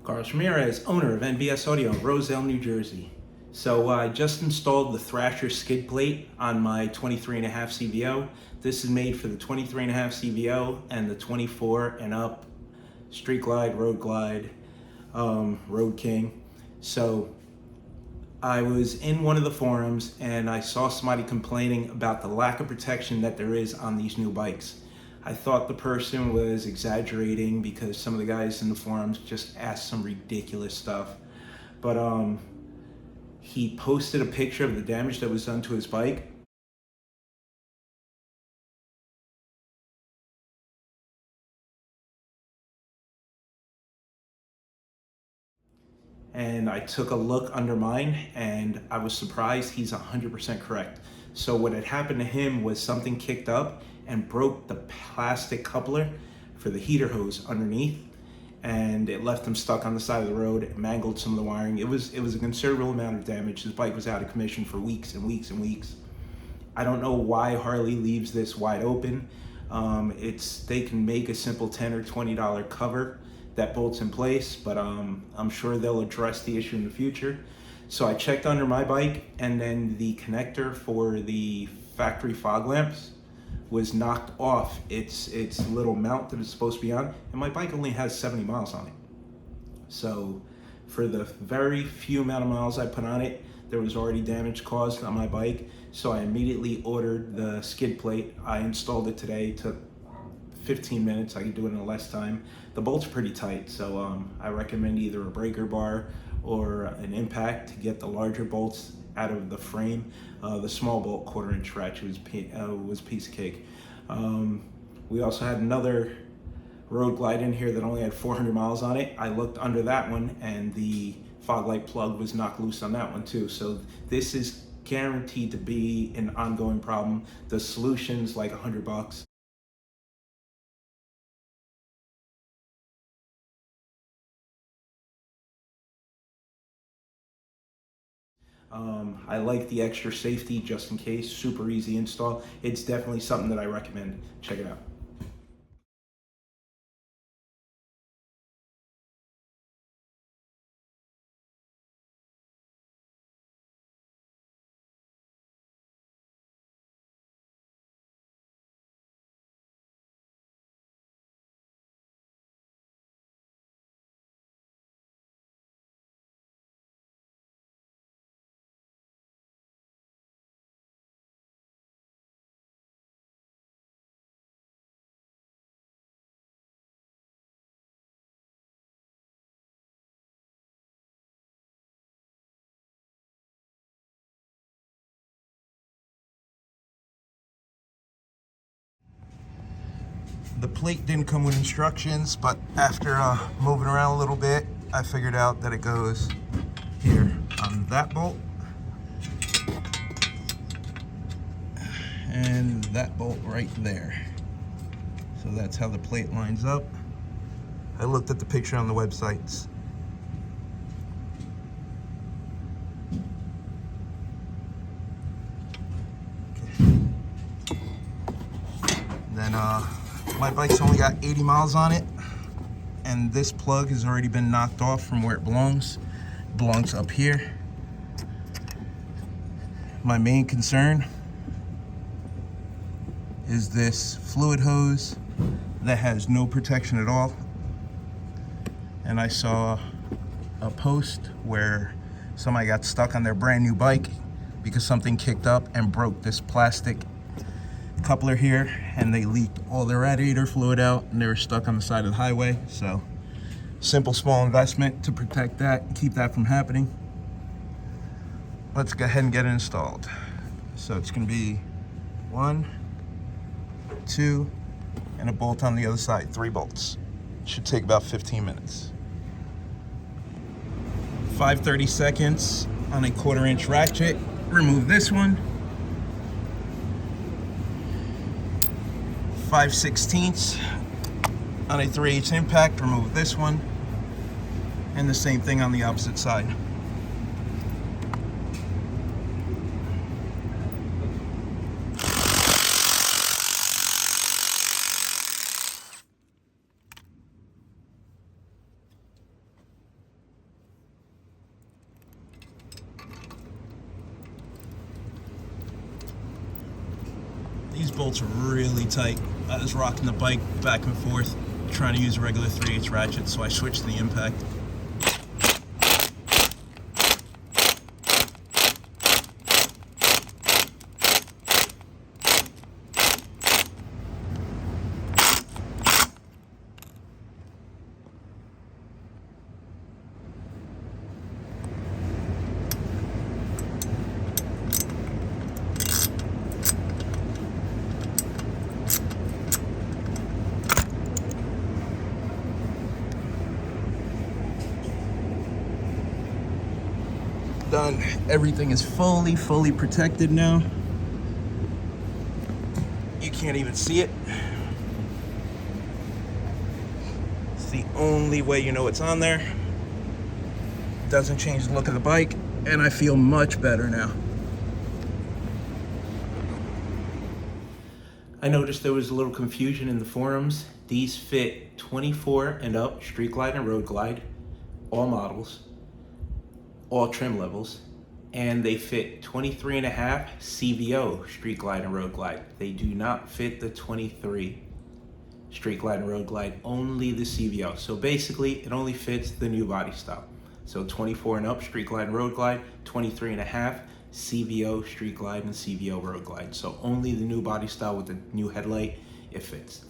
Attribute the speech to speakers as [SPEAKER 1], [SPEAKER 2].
[SPEAKER 1] Carlos Ramirez, owner of NVS Audio, Roselle, New Jersey. So I just installed the Thrashin skid plate on my 23.5 CVO. This is made for the 23.5 CVO and the 24 and up Street Glide, Road Glide, Road King. So I was in one of the forums and I saw somebody complaining about the lack of protection that there is on these new bikes. I thought the person was exaggerating because some of the guys in the forums just asked some ridiculous stuff. But he posted a picture of the damage that was done to his bike. And I took a look under mine and I was surprised he's 100% correct. So what had happened to him was something kicked up and broke the plastic coupler for the heater hose underneath, and it left him stuck on the side of the road. It mangled some of the wiring. It was a considerable amount of damage. His bike was out of commission for weeks and weeks and weeks. I don't know why Harley leaves this wide open. They can make a simple $10 or $20 cover that bolts in place, but I'm sure they'll address the issue in the future. So I checked under my bike, and then the connector for the factory fog lamps was knocked off its little mount that it's supposed to be on, and my bike only has 70 miles on it. So for the very few amount of miles I put on it, there was already damage caused on my bike. So I immediately ordered the skid plate. I installed it today. It took 15 minutes. I could do it in less time. The bolt's pretty tight, so I recommend either a breaker bar or an impact to get the larger bolts out of the frame. The small bolt 1/4 inch ratchet was a piece of cake. We also had another Road Glide in here that only had 400 miles on it. I looked under that one and the fog light plug was knocked loose on that one too. So this is guaranteed to be an ongoing problem. The solution's like $100. I like the extra safety just in case, super easy install. It's definitely something that I recommend. Check it out. The plate didn't come with instructions, but after moving around a little bit, I figured out that it goes here on that bolt and that bolt right there. So that's how the plate lines up. I looked at the picture on the websites. Then my bike's only got 80 miles on it, and this plug has already been knocked off from where it belongs. It belongs up here. My main concern is this fluid hose that has no protection at all. And I saw a post where somebody got stuck on their brand new bike because something kicked up and broke this plastic coupler here, and they leaked all their radiator fluid out and they were stuck on the side of the highway. So simple small investment to protect that and keep that from happening. Let's go ahead and get it installed. So it's gonna be 1, 2, and a bolt on the other side, 3 bolts. Should take about 15 minutes. 5 30-seconds on a 1/4 inch ratchet. Remove this one. 5/16 on a 3/8 impact. Remove this one. And the same thing on the opposite side. these bolts are really tight. I was rocking the bike back and forth, trying to use a regular 3/8 ratchet, so I switched to the impact. Done. Everything is fully protected now. You can't even see it. It's the only way you know it's on there. Doesn't change the look of the bike, and I feel much better now. I noticed there was a little confusion in the forums. These fit 24 and up street glide and road glide, all models, all trim levels, and they fit 23 and a half CVO street glide and road glide. They do not fit the 23 street glide and road glide, only the CVO. So basically it only fits the new body style. So 24 and up street glide and road glide, 23 and a half CVO street glide and CVO road glide. So only the new body style with the new headlight, it fits.